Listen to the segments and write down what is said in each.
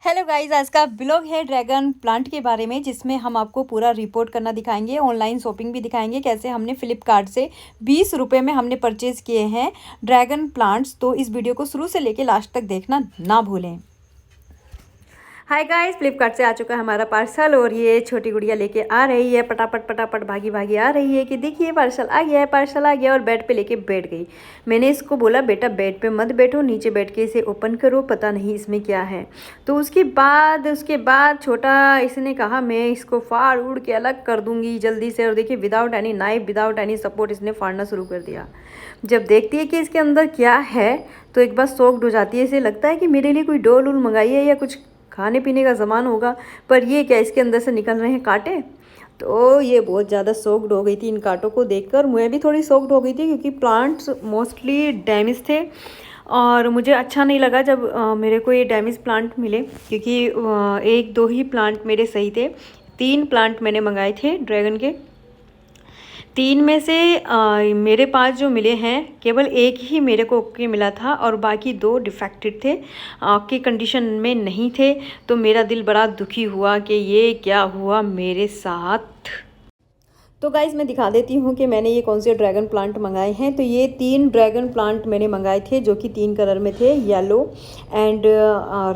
Hello guys, आज का blog है ड्रैगन प्लांट के बारे में, जिसमें हम आपको पूरा रिपोर्ट करना दिखाएंगे। ऑनलाइन शॉपिंग भी दिखाएंगे, कैसे हमने फ्लिपकार्ट से 20 रुपये में हमने परचेज़ किए हैं ड्रैगन प्लांट्स। तो इस वीडियो को शुरू से लेके लास्ट तक देखना ना भूलें। हाय गाइस, फ्लिपकार्ट से आ चुका है हमारा पार्सल और ये छोटी गुड़िया लेके आ रही है, पटापट पटापट भागी भागी आ रही है कि देखिए पार्सल आ गया है, पार्सल आ गया। और बेड पे लेके बैठ गई। मैंने इसको बोला बेटा बेड पे मत बैठो, नीचे बैठ के इसे ओपन करो, पता नहीं इसमें क्या है। तो उसके बाद छोटा इसने कहा मैं इसको फाड़ उड़ के अलग कर दूंगी जल्दी से। और देखिए without any knife, without any support इसने फाड़ना शुरू कर दिया। जब देखती है कि इसके अंदर क्या है तो एक बार शॉक्ड हो जाती है। इसे लगता है कि मेरे लिए कोई डोल वोल मंगाई है या कुछ खाने पीने का सामान होगा, पर ये क्या, इसके अंदर से निकल रहे हैं कांटे। तो ये बहुत ज़्यादा शॉक्ड हो गई थी इन कांटों को देखकर। मैं भी थोड़ी शॉक्ड हो गई थी क्योंकि प्लांट्स मोस्टली डैमेज थे और मुझे अच्छा नहीं लगा जब मेरे को ये डैमेज प्लांट मिले, क्योंकि एक दो ही प्लांट मेरे सही थे। 3 प्लांट मैंने मंगाए थे ड्रैगन के। 3 में से मेरे पास जो मिले हैं केवल एक ही मेरे को ओके मिला था और बाकी 2 डिफेक्टेड थे, ओके कंडीशन में नहीं थे। तो मेरा दिल बड़ा दुखी हुआ कि ये क्या हुआ मेरे साथ। तो गाइज़ मैं दिखा देती हूँ कि मैंने ये कौन से ड्रैगन प्लांट मंगाए हैं। तो ये 3 ड्रैगन प्लांट मैंने मंगाए थे जो कि 3 कलर में थे, येलो एंड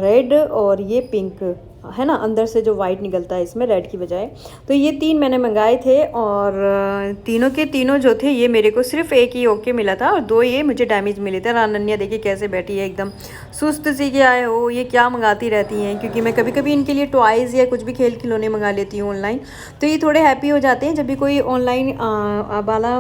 रेड और ये पिंक है ना, अंदर से जो वाइट निकलता है इसमें रेड की बजाय। तो ये 3 मैंने मंगाए थे और तीनों के तीनों जो थे ये मेरे को सिर्फ एक ही ओके मिला था और 2 ये मुझे डैमेज मिले थे। अनन्या देखिए कैसे बैठी है, एकदम सुस्त सी कि आए हो ये क्या मंगाती रहती हैं, क्योंकि मैं कभी कभी इनके लिए टॉयज़ या कुछ भी खेल खिलौने मंगा लेती हूँ ऑनलाइन। तो ये थोड़े हैप्पी हो जाते हैं जब भी कोई ऑनलाइन वाला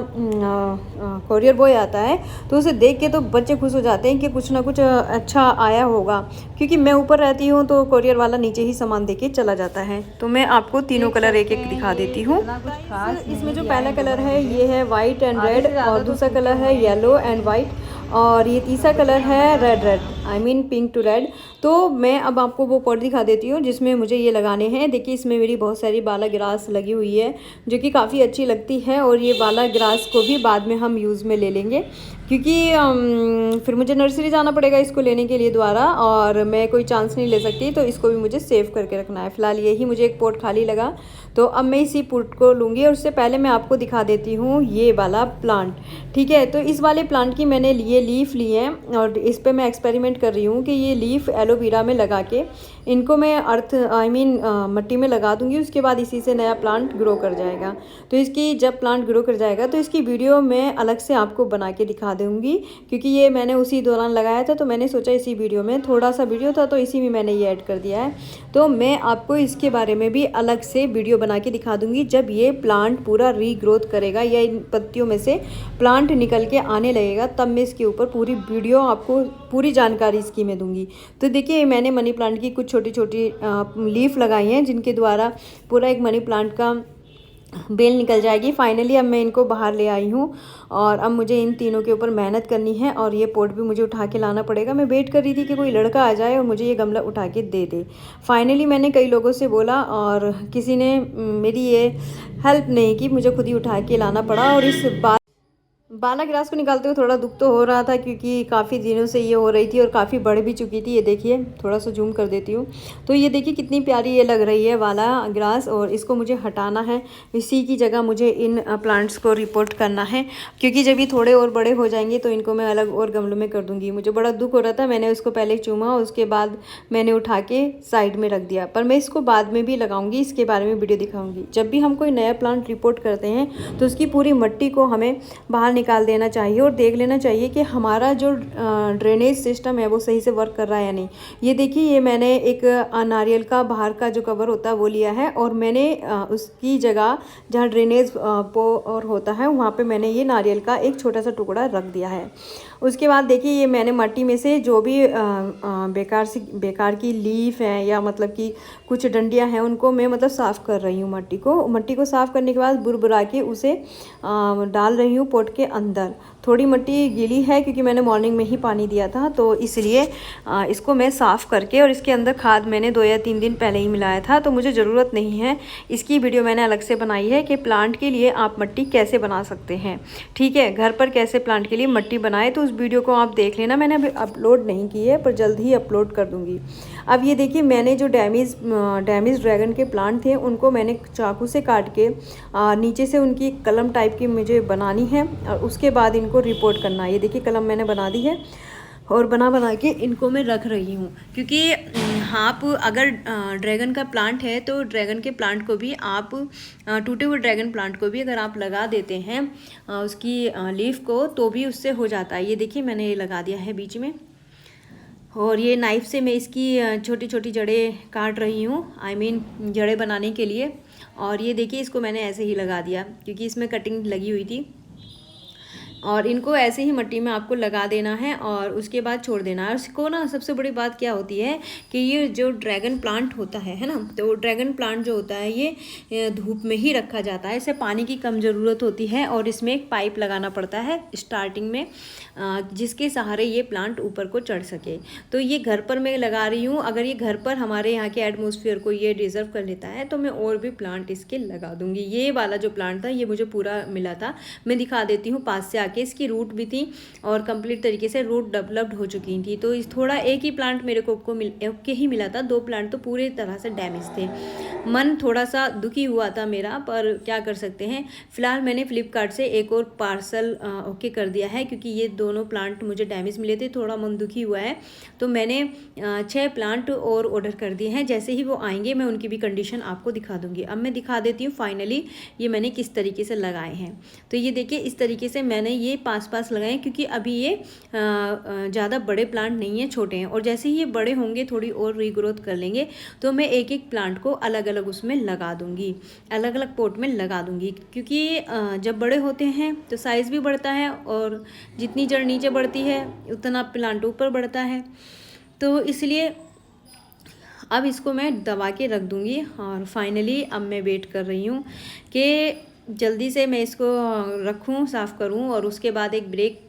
कोरियर बॉय आता है तो उसे देख के तो बच्चे खुश हो जाते हैं कि कुछ ना कुछ अच्छा आया होगा, क्योंकि मैं ऊपर रहती हूँ तो कोरियर वाला नीचे ही सामान देके चला जाता है। तो मैं आपको तीनों कलर एक एक दिखा देती हूँ। इसमें जो पहला कलर है ये है वाइट एंड रेड, और दूसरा कलर है येलो एंड वाइट, और ये तीसरा कलर है red red, I mean pink to red. तो मैं अब आपको वो पॉट दिखा देती हूँ जिसमें मुझे ये लगाने हैं। देखिए इसमें मेरी बहुत सारी बाला ग्रास लगी हुई है जो कि काफ़ी अच्छी लगती है, और ये बाला ग्रास को भी बाद में हम यूज़ में ले लेंगे, क्योंकि फिर मुझे नर्सरी जाना पड़ेगा इसको लेने के लिए दोबारा, और मैं कोई चांस नहीं ले सकती। तो इसको भी मुझे सेव करके रखना है। फ़िलहाल यही मुझे एक पॉट खाली लगा, तो अब मैं इसी पॉट को लूँगी। और उससे पहले मैं आपको दिखा देती हूँ ये वाला प्लांट, ठीक है। तो इस वाले प्लांट की मैंने ये लीफ ली है और इस पर मैं एक्सपेरिमेंट कर रही हूँ कि ये लीफ एलोवेरा में लगा के इनको मैं मट्टी में लगा दूँगी। उसके बाद इसी से नया प्लांट ग्रो कर जाएगा। तो इसकी जब प्लांट ग्रो कर जाएगा तो इसकी वीडियो मैं अलग से आपको बना के दिखा दूँगी, क्योंकि ये मैंने उसी दौरान लगाया था। तो मैंने सोचा इसी वीडियो में, थोड़ा सा वीडियो था तो इसी में मैंने ये ऐड कर दिया है। तो मैं आपको इसके बारे में भी अलग से वीडियो बना के दिखा दूँगी जब ये प्लांट पूरा रीग्रोथ करेगा या इन पत्तियों में से प्लांट निकल के आने लगेगा, तब मैं इसके ऊपर पूरी वीडियो आपको पूरी जानकारी इसकी मैं दूँगी। तो देखिए मैंने मनी प्लांट की कुछ छोटी छोटी लीफ लगाई हैं जिनके द्वारा पूरा एक मनी प्लांट का बेल निकल जाएगी। फाइनली अब मैं इनको बाहर ले आई हूँ और अब मुझे इन तीनों के ऊपर मेहनत करनी है, और ये पॉट भी मुझे उठा के लाना पड़ेगा। मैं वेट कर रही थी कि कोई लड़का आ जाए और मुझे ये गमला उठा के दे दे। फाइनली मैंने कई लोगों से बोला और किसी ने मेरी ये हेल्प नहीं की, मुझे खुद ही उठा के लाना पड़ा। और इस बाला ग्रास को निकालते हुए थोड़ा दुख तो हो रहा था, क्योंकि काफ़ी दिनों से ये हो रही थी और काफ़ी बढ़ भी चुकी थी। ये देखिए थोड़ा सा जूम कर देती हूँ तो ये देखिए कितनी प्यारी ये लग रही है बाला ग्रास, और इसको मुझे हटाना है। इसी की जगह मुझे इन प्लांट्स को रिपोर्ट करना है, क्योंकि जब ये थोड़े और बड़े हो जाएंगे तो इनको मैं अलग और गमलों में कर दूँगी। मुझे बड़ा दुख हो रहा था, मैंने उसको पहले चूमा, उसके बाद मैंने उठा के साइड में रख दिया। पर मैं इसको बाद में भी लगाऊंगी, इसके बारे में वीडियो दिखाऊंगी। जब भी हम कोई नया प्लांट रिपोर्ट करते हैं तो उसकी पूरी मिट्टी को हमें बाहर निकाल देना चाहिए और देख लेना चाहिए कि हमारा जो ड्रेनेज सिस्टम है वो सही से वर्क कर रहा है या नहीं। ये देखिए ये मैंने एक नारियल का बाहर का जो कवर होता है वो लिया है, और मैंने उसकी जगह जहाँ ड्रेनेज और होता है वहाँ पे मैंने ये नारियल का एक छोटा सा टुकड़ा रख दिया है। उसके बाद देखिए ये मैंने मिट्टी में से जो भी बेकार की लीफ है या मतलब कि कुछ डंडियां हैं उनको मैं मतलब साफ़ कर रही हूँ। मिट्टी को साफ़ करने के बाद बुरबुरा के उसे डाल रही हूँ पॉट के अंदर। थोड़ी मिट्टी गीली है क्योंकि मैंने मॉर्निंग में ही पानी दिया था, तो इसलिए इसको मैं साफ़ करके, और इसके अंदर खाद मैंने 2 या 3 दिन पहले ही मिलाया था, तो मुझे ज़रूरत नहीं है। इसकी वीडियो मैंने अलग से बनाई है कि प्लांट के लिए आप मिट्टी कैसे बना सकते हैं, ठीक है, घर पर कैसे प्लांट के लिए मिट्टी बनाए। तो उस वीडियो को आप देख लेना, मैंने अभी अपलोड नहीं की है पर जल्द ही अपलोड कर दूँगी। अब ये देखिए मैंने जो डैमेज ड्रैगन के प्लांट थे उनको मैंने चाकू से काट के नीचे से उनकी कलम टाइप की मुझे बनानी है और उसके बाद इनको रिपोर्ट करना है। ये देखिए कलम मैंने बना दी है और बना के इनको मैं रख रही हूँ, क्योंकि आप अगर ड्रैगन का प्लांट है तो ड्रैगन के प्लांट को भी आप टूटे हुए ड्रैगन प्लांट को भी अगर आप लगा देते हैं उसकी लीफ को तो भी उससे हो जाता है। ये देखिए मैंने ये लगा दिया है बीच में और ये नाइफ़ से मैं इसकी छोटी छोटी जड़ें काट रही हूँ, जड़ें बनाने के लिए। और ये देखिए इसको मैंने ऐसे ही लगा दिया क्योंकि इसमें कटिंग लगी हुई थी। और इनको ऐसे ही मिट्टी में आपको लगा देना है और उसके बाद छोड़ देना है। उसको ना सबसे बड़ी बात क्या होती है कि ये जो ड्रैगन प्लांट होता है ना, तो ड्रैगन प्लांट जो होता है ये धूप में ही रखा जाता है। इसे पानी की कम ज़रूरत होती है और इसमें एक पाइप लगाना पड़ता है स्टार्टिंग में, जिसके सहारे ये प्लांट ऊपर को चढ़ सके। तो ये घर पर मैं लगा रही हूँ। अगर ये घर पर हमारे यहाँ के एटमॉस्फेयर को ये डिज़र्व कर लेता है तो मैं और भी प्लांट इसके लगा दूँगी। ये वाला जो प्लांट था ये मुझे पूरा मिला था, मैं दिखा देती हूँ पास से आके। इसकी रूट भी थी और कंप्लीट तरीके से रूट डेवलप्ड हो चुकी थी। तो इस थोड़ा एक ही प्लांट मेरे को ओके ही मिला था, 2 प्लांट तो पूरे तरह से डैमेज थे। मन थोड़ा सा दुखी हुआ था मेरा, पर क्या कर सकते हैं। फ़िलहाल मैंने फ्लिपकार्ट से एक और पार्सल ओके कर दिया है क्योंकि ये दोनों प्लांट मुझे डैमेज मिले थे। थोड़ा मन दुखी हुआ है तो मैंने 6 प्लांट और ऑर्डर कर दिए हैं। जैसे ही वो आएंगे मैं उनकी भी कंडीशन आपको दिखा दूंगी। अब मैं दिखा देती हूँ फाइनली ये मैंने किस तरीके से लगाए हैं। तो ये देखिए इस तरीके से मैंने ये पास लगाए क्योंकि अभी ये ज़्यादा बड़े प्लांट नहीं है, छोटे हैं। और जैसे ही ये बड़े होंगे थोड़ी और रीग्रोथ कर लेंगे तो मैं एक एक प्लांट को अलग अलग उसमें लगा दूंगी, अलग अलग पॉट में लगा दूंगी। क्योंकि जब बड़े होते हैं तो साइज़ भी बढ़ता है और जितनी जड़ नीचे बढ़ती है उतना प्लांट ऊपर बढ़ता है। तो इसलिए अब इसको मैं दबा के रख दूंगी। और फाइनली अब मैं वेट कर रही हूँ कि जल्दी से मैं इसको रखूँ, साफ़ करूँ और उसके बाद एक ब्रेक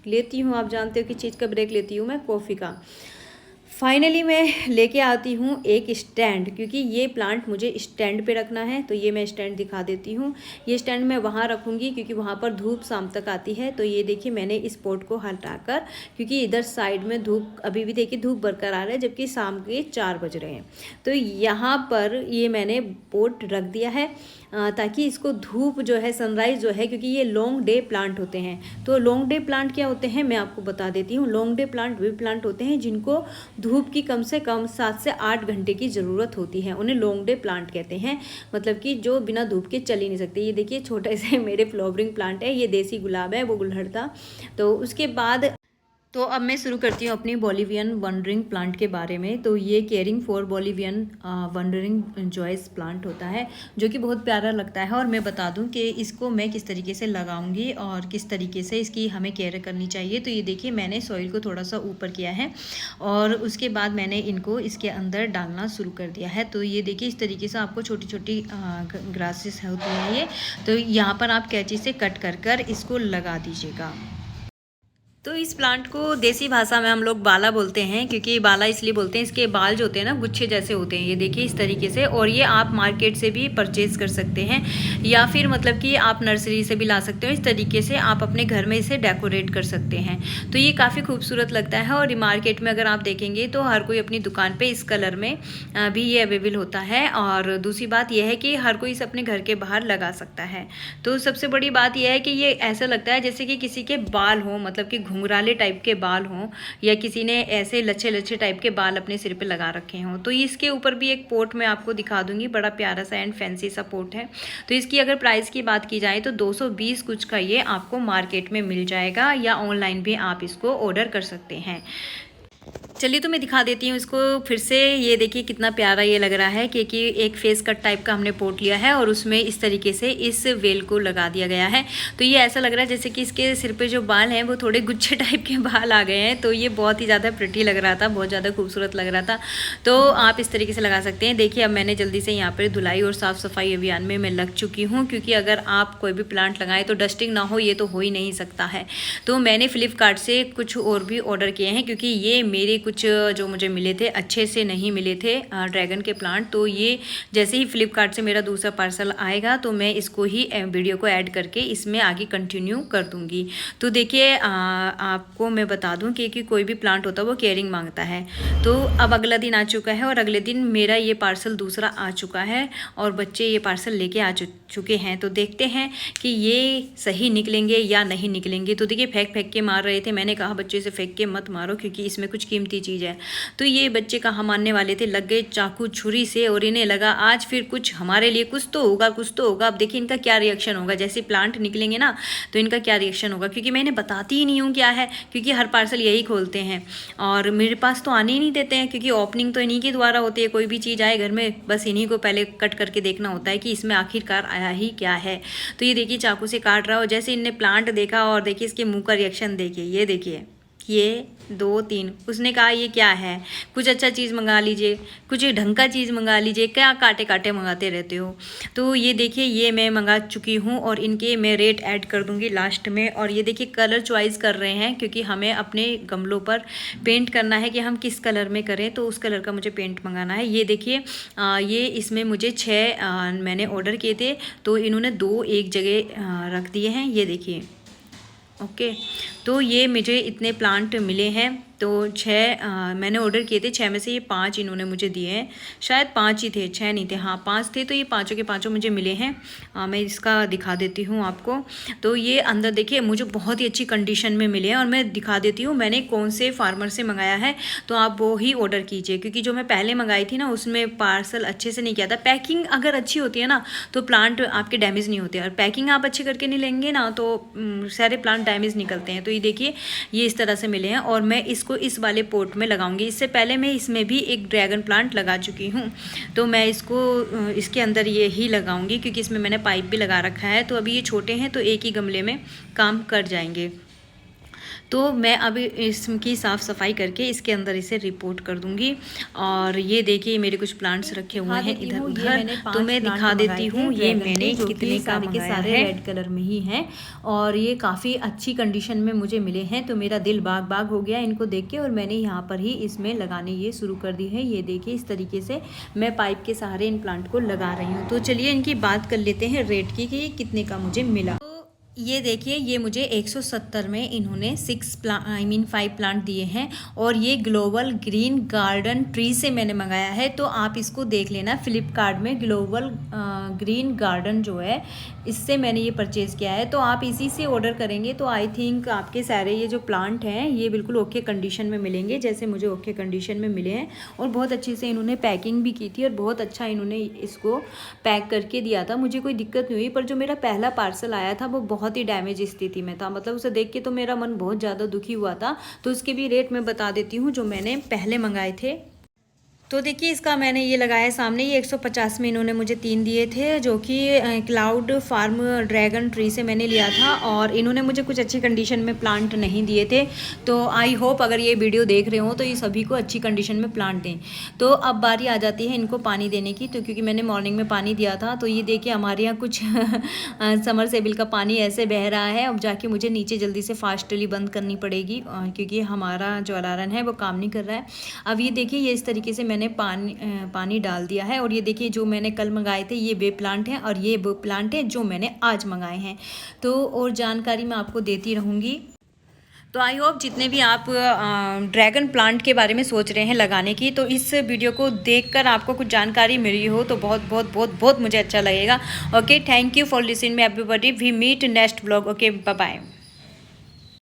लेती हूँ। आप जानते हो कि चीज़ का ब्रेक लेती हूँ मैं, कॉफ़ी का। फाइनली मैं लेके आती हूँ एक स्टैंड, क्योंकि ये प्लांट मुझे स्टैंड पे रखना है। तो ये मैं स्टैंड दिखा देती हूँ। ये स्टैंड मैं वहाँ रखूँगी क्योंकि वहाँ पर धूप शाम तक आती है। तो ये देखिए मैंने इस पॉट को हटाकर, क्योंकि इधर साइड में धूप अभी भी देखिए धूप बरकरार है जबकि शाम के 4 बज रहे हैं। तो यहाँ पर ये मैंने पॉट रख दिया है ताकि इसको धूप जो है, सनराइज़ जो है, क्योंकि ये लॉन्ग डे प्लांट होते हैं। तो लॉन्ग डे प्लांट क्या होते हैं मैं आपको बता देती हूँ। लॉन्ग डे प्लांट वे प्लांट होते हैं जिनको धूप की कम से कम 7 से 8 घंटे की ज़रूरत होती है। उन्हें लॉन्ग डे प्लांट कहते हैं, मतलब कि जो बिना धूप के चल ही नहीं सकते। ये देखिए छोटे से मेरे फ्लावरिंग प्लांट है, ये देसी गुलाब है, वो गुलहड़ता। तो उसके बाद तो अब मैं शुरू करती हूँ अपनी बोलिवियन वंडरिंग प्लांट के बारे में। तो ये caring for Bolivian wandering Joyce plant होता है जो कि बहुत प्यारा लगता है। और मैं बता दूँ कि इसको मैं किस तरीके से लगाऊंगी और किस तरीके से इसकी हमें केयर करनी चाहिए। तो ये देखिए मैंने सॉइल को थोड़ा सा ऊपर किया है और उसके बाद मैंने इनको इसके अंदर डालना शुरू कर दिया है। तो ये देखिए इस तरीके से आपको छोटी छोटी ग्रासेस होती हैं ये, तो यहाँ पर आप कैंची से कट कर इसको लगा दीजिएगा। तो इस प्लांट को देसी भाषा में हम लोग बाला बोलते हैं, क्योंकि बाला इसलिए बोलते हैं, इसके बाल जो होते हैं ना गुच्छे जैसे होते हैं। ये देखिए इस तरीके से। और ये आप मार्केट से भी परचेज़ कर सकते हैं या फिर मतलब कि आप नर्सरी से भी ला सकते हो। इस तरीके से आप अपने घर में इसे डेकोरेट कर सकते हैं। तो ये काफ़ी खूबसूरत लगता है और मार्केट में अगर आप देखेंगे तो हर कोई अपनी दुकान पर इस कलर में भी ये अवेलेबल होता है। और दूसरी बात यह है कि हर कोई इसे अपने घर के बाहर लगा सकता है। तो सबसे बड़ी बात यह है कि ये ऐसा लगता है जैसे कि किसी के बाल हों, मतलब कि घुंघराले टाइप के बाल हों या किसी ने ऐसे लच्छे लच्छे टाइप के बाल अपने सिर पे लगा रखे हों। तो इसके ऊपर भी एक पोट मैं आपको दिखा दूंगी, बड़ा प्यारा सा एंड फैंसी सा पोट है। तो इसकी अगर प्राइस की बात की जाए तो 220 कुछ का ये आपको मार्केट में मिल जाएगा या ऑनलाइन भी आप इसको ऑर्डर कर सकते हैं। चलिए तो मैं दिखा देती हूँ इसको फिर से। ये देखिए कितना प्यारा ये लग रहा है, क्योंकि एक फेस कट टाइप का हमने पोट लिया है और उसमें इस तरीके से इस वेल को लगा दिया गया है। तो ये ऐसा लग रहा है जैसे कि इसके सिर पे जो बाल हैं वो थोड़े गुच्छे टाइप के बाल आ गए हैं। तो ये बहुत ही ज़्यादा प्रिटी लग रहा था, बहुत ज़्यादा खूबसूरत लग रहा था। तो आप इस तरीके से लगा सकते हैं। देखिए अब मैंने जल्दी से यहाँ पर धुलाई और साफ़ सफाई अभियान में मैं लग चुकी हूँ, क्योंकि अगर आप कोई भी प्लांट लगाएं तो डस्टिंग ना हो ये तो हो ही नहीं सकता है। तो मैंने फ्लिपकार्ट से कुछ और भी ऑर्डर किए हैं, क्योंकि ये मेरे कुछ जो मुझे मिले थे अच्छे से नहीं मिले थे ड्रैगन के प्लांट। तो ये जैसे ही फ्लिपकार्ट से मेरा दूसरा पार्सल आएगा तो मैं इसको ही वीडियो को ऐड करके इसमें आगे कंटिन्यू कर दूँगी। तो देखिए आपको मैं बता दूँ कि कोई भी प्लांट होता है वो केयरिंग मांगता है। तो अब अगला दिन आ चुका है और अगले दिन मेरा ये पार्सल दूसरा आ चुका है और बच्चे ये पार्सल लेके आ चुके हैं। तो देखते हैं कि ये सही निकलेंगे या नहीं निकलेंगे। तो देखिए फेंक के मार रहे थे, मैंने कहा बच्चे से फेंक के मत मारो क्योंकि इसमें कुछ कीमती चीज़ है। तो ये बच्चे कहाँ मानने वाले थे, लग गए चाकू छुरी से और इन्हें लगा आज फिर कुछ हमारे लिए कुछ तो होगा, कुछ तो होगा। अब देखिए इनका क्या रिएक्शन होगा, जैसे प्लांट निकलेंगे ना तो इनका क्या रिएक्शन होगा, क्योंकि मैं इन्हें बताती ही नहीं हूँ क्या है, क्योंकि हर पार्सल यही खोलते हैं और मेरे पास तो आने ही नहीं देते हैं, क्योंकि ओपनिंग तो इन्हीं के द्वारा होती है। कोई भी चीज़ आए घर में बस इन्हीं को पहले कट करके देखना होता है कि इसमें आखिरकार आया ही क्या है। तो ये देखिए चाकू से काट रहा हो, जैसे इनने प्लांट देखा और देखिए इसके मुंह का रिएक्शन देखिए, ये देखिए ये 2 3 उसने कहा ये क्या है, कुछ अच्छा चीज़ मंगा लीजिए, कुछ ढंग का चीज़ मंगा लीजिए, क्या काटे काटे मंगाते रहते हो। तो ये देखिए ये मैं मंगा चुकी हूँ और इनके मैं रेट ऐड कर दूँगी लास्ट में। और ये देखिए कलर चॉइस कर रहे हैं क्योंकि हमें अपने गमलों पर पेंट करना है कि हम किस कलर में करें, तो उस कलर का मुझे पेंट मंगाना है। ये देखिए ये इसमें मुझे 6 मैंने ऑर्डर किए थे तो इन्होंने 2 एक जगह रख दिए हैं, ये देखिए ओके। तो ये मुझे इतने प्लांट मिले हैं। तो 6 मैंने ऑर्डर किए थे, 6 में से ये 5 इन्होंने मुझे दिए हैं, शायद 5 ही थे, 6 नहीं थे, हाँ 5 थे। तो ये पाँचों के पाँचों मुझे मिले हैं। मैं इसका दिखा देती हूँ आपको। तो ये अंदर देखिए मुझे बहुत ही अच्छी कंडीशन में मिले हैं और मैं दिखा देती हूँ मैंने कौन से फार्मर से मंगाया है। तो आप वो ही ऑर्डर कीजिए, क्योंकि जो मैं पहले मंगाई थी ना उसमें पार्सल अच्छे से नहीं किया था। पैकिंग अगर अच्छी होती है ना तो प्लांट आपके डैमेज नहीं होते, और पैकिंग आप अच्छी करके नहीं लेंगे ना तो सारे प्लांट डैमेज निकलते हैं। तो ये देखिए ये इस तरह से मिले हैं और मैं इसको इस वाले पोट में लगाऊंगी। इससे पहले मैं इसमें भी एक ड्रैगन प्लांट लगा चुकी हूँ, तो मैं इसको इसके अंदर ये ही लगाऊंगी क्योंकि इसमें मैंने पाइप भी लगा रखा है। तो अभी ये छोटे हैं तो एक ही गमले में काम कर जाएंगे। तो मैं अभी इसकी साफ़ सफाई करके इसके अंदर इसे रिपोर्ट कर दूंगी। और ये देखिए मेरे कुछ प्लांट्स रखे हुए हैं इधर उधर, तो मैं दिखा देती हूँ ये मैंने कितने का मंगाया है। रेड कलर में ही हैं और ये काफ़ी अच्छी कंडीशन में मुझे मिले हैं। तो मेरा दिल बाग बाग हो गया इनको देख के और मैंने यहाँ पर ही इसमें लगाने ये शुरू कर दी है। ये देखिए इस तरीके से मैं पाइप के सहारे इन प्लांट को लगा रही हूँ। तो चलिए इनकी बात कर लेते हैं रेट की कि ये कितने का मुझे मिला। ये देखिए ये मुझे 170 में इन्होंने 5 प्लांट दिए हैं और ये ग्लोबल ग्रीन गार्डन ट्री से मैंने मंगाया है। तो आप इसको देख लेना फ्लिपकार्ट में, ग्लोबल ग्रीन गार्डन जो है इससे मैंने ये परचेज़ किया है। तो आप इसी से ऑर्डर करेंगे तो आई थिंक आपके सारे ये जो प्लांट हैं ये बिल्कुल ओके कंडीशन में मिलेंगे, जैसे मुझे ओके कंडीशन में मिले हैं। और बहुत अच्छे से इन्होंने पैकिंग भी की थी और बहुत अच्छा इन्होंने इसको पैक करके दिया था, मुझे कोई दिक्कत नहीं हुई। पर जो मेरा पहला पार्सल आया था वो बहुत ही डैमेज स्थिति में था, मतलब उसे देख के तो मेरा मन बहुत ज़्यादा दुखी हुआ था। तो उसके भी रेट मैं बता देती हूँ जो मैंने पहले मंगाए थे। तो देखिए इसका मैंने ये लगाया सामने, ये 150 में इन्होंने मुझे 3 दिए थे, जो कि क्लाउड फार्म ड्रैगन ट्री से मैंने लिया था। और इन्होंने मुझे कुछ अच्छी कंडीशन में प्लांट नहीं दिए थे। तो आई होप अगर ये वीडियो देख रहे हो तो ये सभी को अच्छी कंडीशन में प्लांट दें। तो अब बारी आ जाती है इनको पानी देने की। तो क्योंकि मैंने मॉर्निंग में पानी दिया था तो ये देखिए हमारे यहाँ कुछ समरसेबल का पानी ऐसे बह रहा है। अब जाके मुझे नीचे जल्दी से फास्टली बंद करनी पड़ेगी क्योंकि हमारा जो अलार्म है वो काम नहीं कर रहा है। अब ये देखिए ये इस तरीके से मैंने पानी डाल दिया है। और ये देखिए जो मैंने कल मंगाए थे ये वे प्लांट हैं और ये वो प्लांट हैं जो मैंने आज मंगाए हैं। तो और जानकारी मैं आपको देती रहूँगी। तो आई होप जितने भी आप ड्रैगन प्लांट के बारे में सोच रहे हैं लगाने की, तो इस वीडियो को देखकर आपको कुछ जानकारी मिली हो तो बहुत बहुत बहुत बहुत मुझे अच्छा लगेगा। Okay, thank you for listening me everybody. We meet next blog. Okay, bye bye.